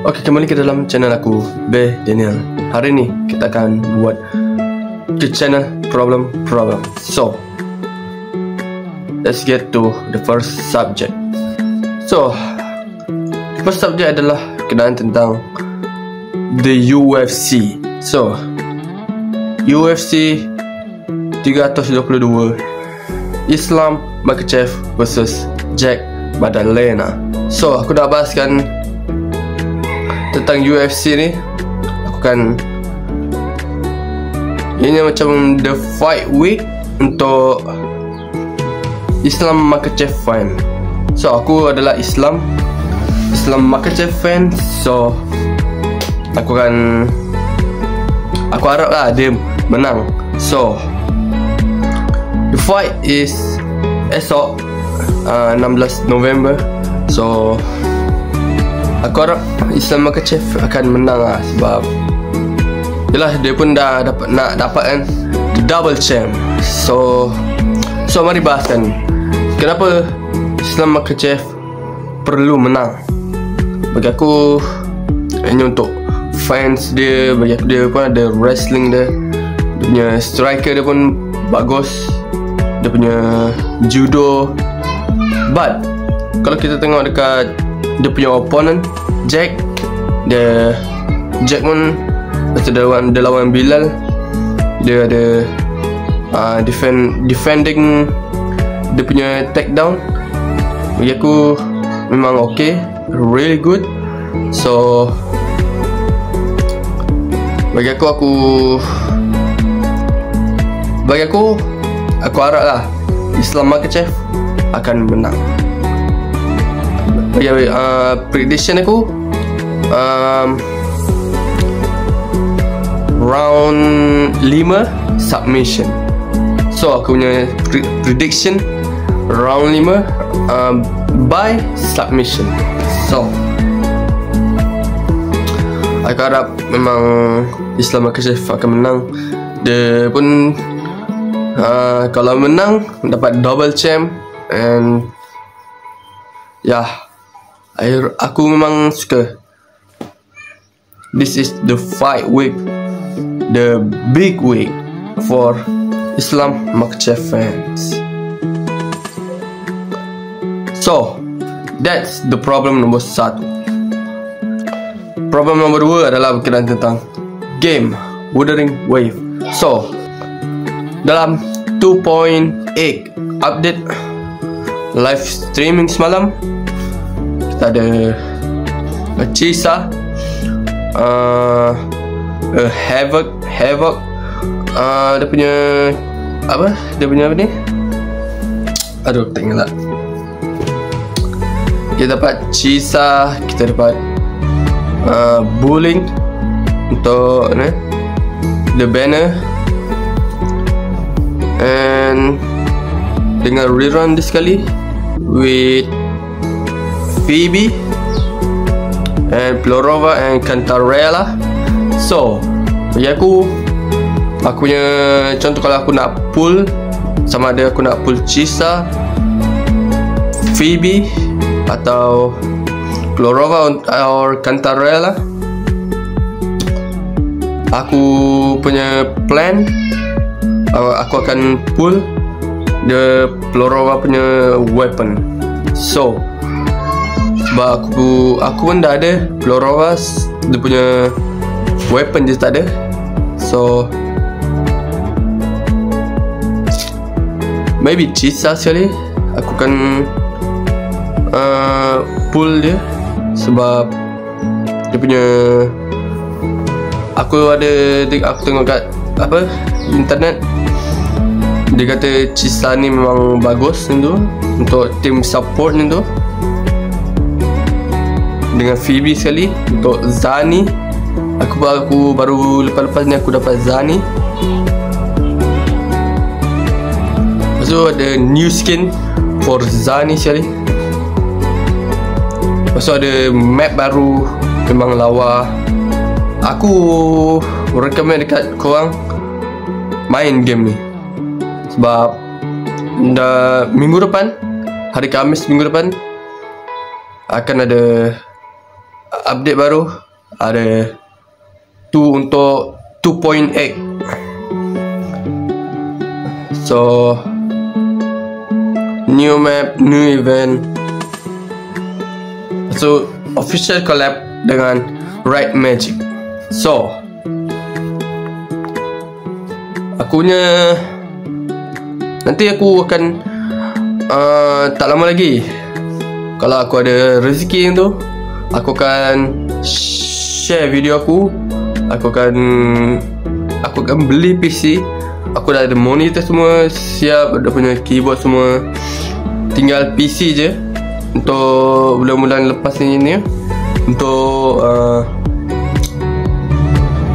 Oke, kembali ke dalam channel aku, B. Daniel. Hari ini kita akan buat the channel problem. So, let's get to the first subject. So, first subject adalah kenaan tentang the UFC. So, UFC 322, Islam Makhachev versus Jack Maddalena. So, aku dah bahaskan tentang UFC ni. Aku kan, ini macam the fight week untuk Islam Makhachev fan. So, aku adalah Islam Makhachev fan. So, aku harap lah dia menang. So, the fight is esok 16 November. So, aku harap Islam Makhachev akan menang lah, sebab yelah, dia pun dah dapat kan the double champ. So mari bahaskan kenapa Islam Makhachev perlu menang. Bagi aku, ini untuk fans dia. Bagi aku, dia pun ada wrestling dia. Dia punya striker dia pun bagus. Dia punya judo. But kalau kita tengok dekat dia punya opponent Jack pun masa dia lawan Bilal, dia ada defending dia punya takedown. Bagi aku memang okay, really good. So bagi aku harap lah Islam Makhachev akan menang. Bagi prediction aku, round 5 submission. So aku punya prediction round 5 by submission. So aku harap memang Islam Makhachev akan menang. Dia pun kalau menang dapat double champ. And aku memang suka. This is the fight week, the big week for Islam Makhachev fans. So, that's the problem nombor 1. Problem nombor 2 adalah berkenaan tentang game Wuthering Wave. So, dalam 2.8 update live streaming semalam, kita ada Chisa, Havoc, dia punya apa ni? Aduh, tak ingat lah. Kita dapat Chisa, kita dapat Bullying untuk the banner, and dengan rerun dia sekali with Phoebe and Plorova and Cantarella. So bagi aku punya contoh, kalau aku nak pull, sama ada aku nak pull Chisa, Phoebe atau Plorova or Cantarella, aku punya plan, aku akan pull the Plorova punya weapon. So sebab aku pun dah ada Plorova, dia punya weapon dia tak ada. So maybe Chisa sekali aku akan pull dia, sebab dia punya, aku tengok kat internet, dia kata Chisa ni memang bagus untuk team support tu. Dengan Phoebe sekali untuk Zani. Aku baru lepas ni aku dapat Zani. Lepas tu ada new skin for Zani sekali. Lepas tu ada map baru, memang lawa. Aku recommend dekat korang main game ni, sebab dah minggu depan, hari Khamis minggu depan akan ada update baru. Ada 2 untuk 2.8. So new map, new event. So official collab dengan Right Magic. So nanti aku akan tak lama lagi, kalau aku ada rezeki tu, aku akan share video aku. Aku akan beli PC. Aku dah ada monitor semua siap, dah punya keyboard semua. Tinggal PC je untuk bulan-bulan lepas ni untuk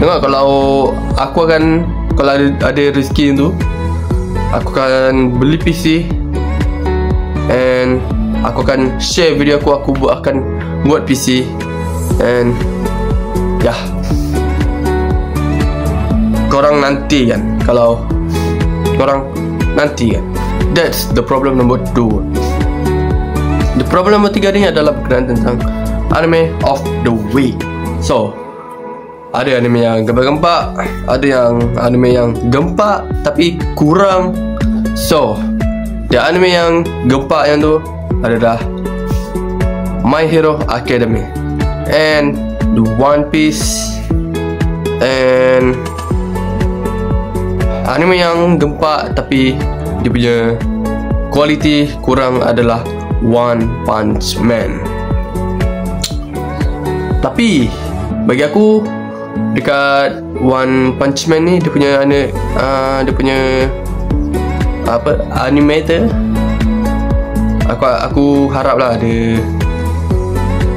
tengok kalau aku akan, kalau ada rezeki tu, aku akan beli PC and aku akan share video aku akan buat PC and ya, korang nanti kan, kalau korang nanti kan. That's the problem number 2. The problem number 3 ni adalah berkenaan tentang anime of the week. So ada anime yang gempak-gempak, ada yang anime yang gempak tapi kurang. So the anime yang gempak yang tu adalah My Hero Academy and the One Piece. And anime yang gempak tapi dia punya quality kurang adalah One Punch Man. Tapi bagi aku, dekat One Punch Man ni, dia punya animator, aku harap lah dia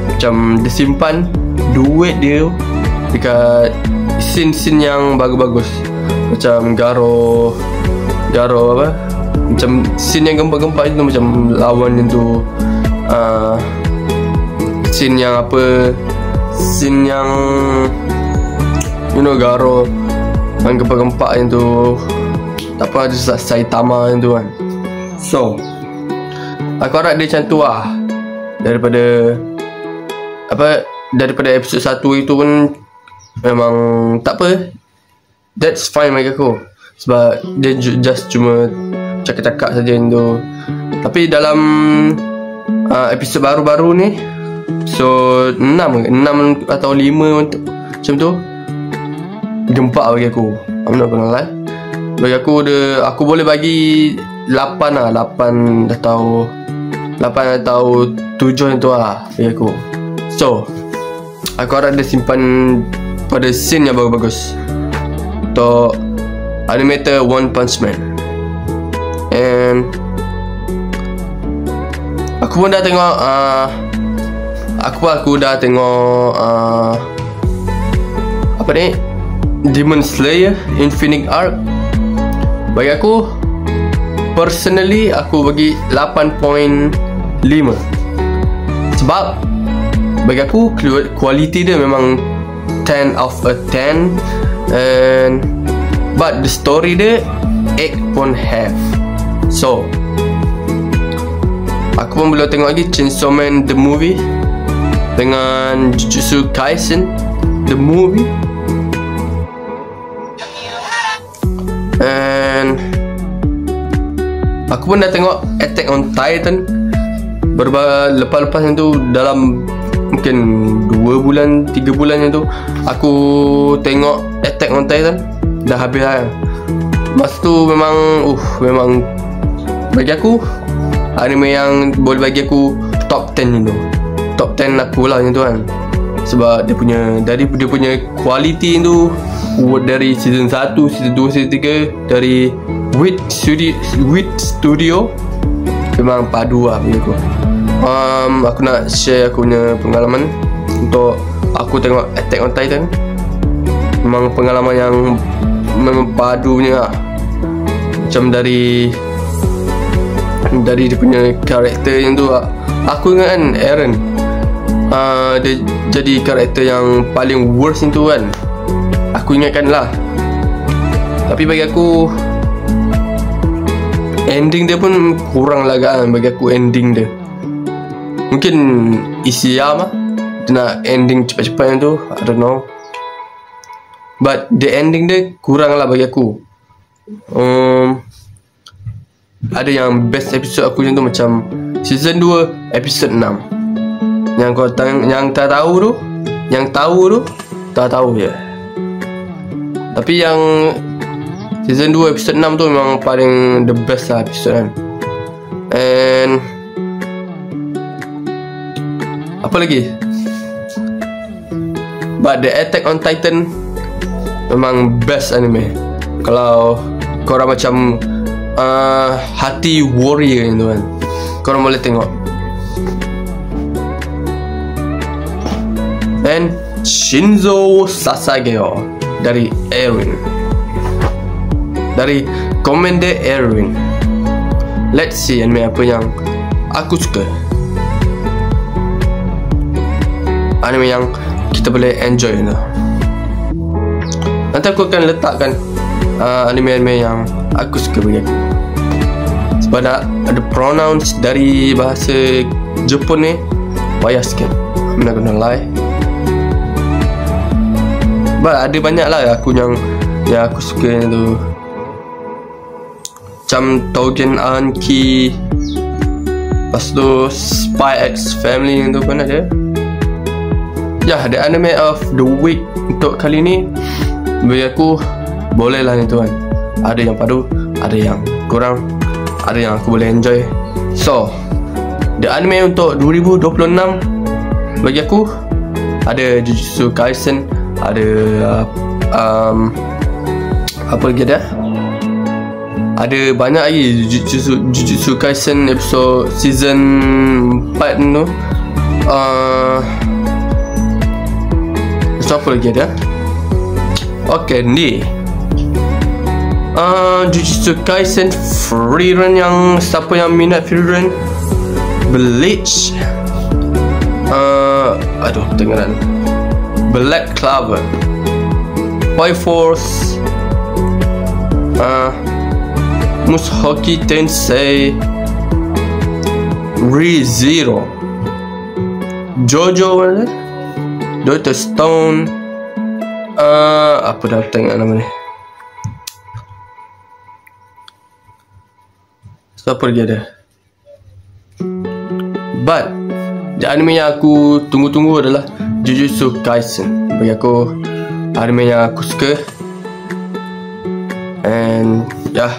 macam dia simpan duit dia dekat scene-scene yang bagus-bagus. Macam Garo apa, macam scene yang gempak-gempak itu, macam lawan yang tu, scene yang apa, scene yang Garo yang gempak-gempak yang tu, tak apa, ada Saitama yang tu kan. So aku harap dia macam tu lah. Daripada episod 1 itu pun memang tak apa, that's fine bagi aku, sebab dia just cuma cakap-cakap saja yang tu. Tapi dalam episod baru-baru ni, so 6 atau 5 macam tu, gempak bagi aku. I'm not gonna lie, bagi aku aku boleh bagi 8 lah, 8 atau 7 yang tu lah bagi aku. So aku harap dia simpan pada scene yang bagus-bagus untuk animator One Punch Man. And aku pun dah tengok aku dah tengok apa ni, Demon Slayer Infinite Arc. Bagi aku personally, aku bagi 8.5, sebab bagi aku quality dia memang 10 out of 10, and but the story dia 8.5. So aku pun belum tengok lagi Chainsaw Man the movie dengan Jujutsu Kaisen the movie, and aku pun dah tengok Attack on Titan lepas yang tu, dalam mungkin 2 bulan 3 bulan yang tu aku tengok Attack on Titan, dah habis lah. Masa tu memang bagi aku anime yang boleh bagi aku top 10 tu, top 10 aku lah yang tu kan. Sebab dia punya quality tu, dari season 1, season 2, season 3, dari Wit Studio memang padu lah bagi aku. Aku nak share aku punya pengalaman untuk aku tengok Attack on Titan. Memang pengalaman yang memang padunya lah. Macam dari dia punya karakter yang tu, aku ingat kan Eren, dia jadi karakter yang paling worst itu kan, aku ingatkan lah. Tapi bagi aku ending dia pun kurang lah kan. Bagi aku ending dia, mungkin Ishiyama dia nak ending cepat-cepat yang tu, I don't know. But the ending dia kurang lah bagi aku. Ada yang best episode aku macam tu, macam season 2 episode 6. Yang kau yang tak tahu tu, yang tahu tu tak tahu je. Tapi yang season 2 episode 6 tu memang paling the best lah episode kan. And apa lagi? But the Attack on Titan memang best anime. Kalau korang macam hati warrior tu kan, korang boleh tengok. And Shinzo Sasageo dari Erwin, dari Commander Erwin. Let's see anime apa yang aku suka, anime yang kita boleh enjoy tu. Nanti aku akan letakkan anime-anime yang aku suka bagi aku. Sebab ada pronouns dari bahasa Jepun ni payah sikit, I'm not gonna lie. But ada banyak lah aku yang aku suka tu, macam Tougen Anki, lepas tu Spy X Family tu pun ada. Ya, the anime of the week untuk kali ni bagi aku boleh lah ni tu kan. Ada yang padu, ada yang kurang, ada yang aku boleh enjoy. So the anime untuk 2026 bagi aku ada Jujutsu Kaisen, ada apa lagi ada? Ada banyak lagi Jujutsu Kaisen episode season 4 tu. So apa lagi ada? Okay, ni Jujutsu Kaisen free run, yang siapa yang minat free run, Bleach, aduh kedengaran, Black Clover, Fire Force, Mushoku Tensei, Re:Zero, Jojo, Dr. Stone, apa dah tengok nama ni, siapa lagi ada. But the anime yang aku tunggu-tunggu adalah Jujutsu Kaisen. Bagi aku anime yang aku suka. And yeah,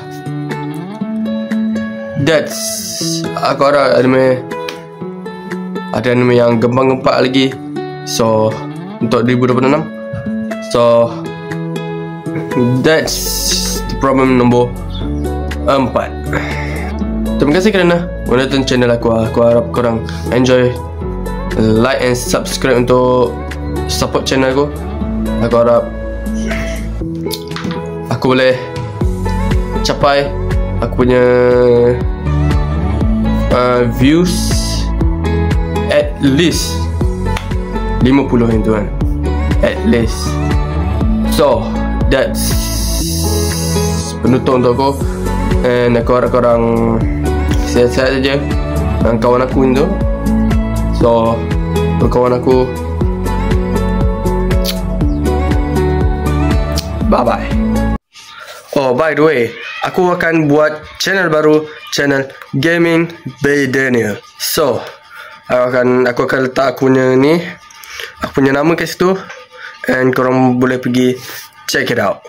that's aku harap anime, ada anime yang gempang-gempak lagi. So untuk 2026, so that's the problem nombor 4. Terima kasih kerana menonton channel aku. Aku harap korang enjoy, like and subscribe untuk support channel aku. Aku harap aku boleh capai aku punya views at least 50 yang tu kan, at least. So that's penutup untuk aku. And aku harap korang sihat-sihat saja dengan kawan aku itu. So untuk kawan aku, bye bye. Oh, by the way, aku akan buat channel baru, channel Gaming by Daniel. So aku akan letak aku punya nama kat situ, and korang boleh pergi check it out.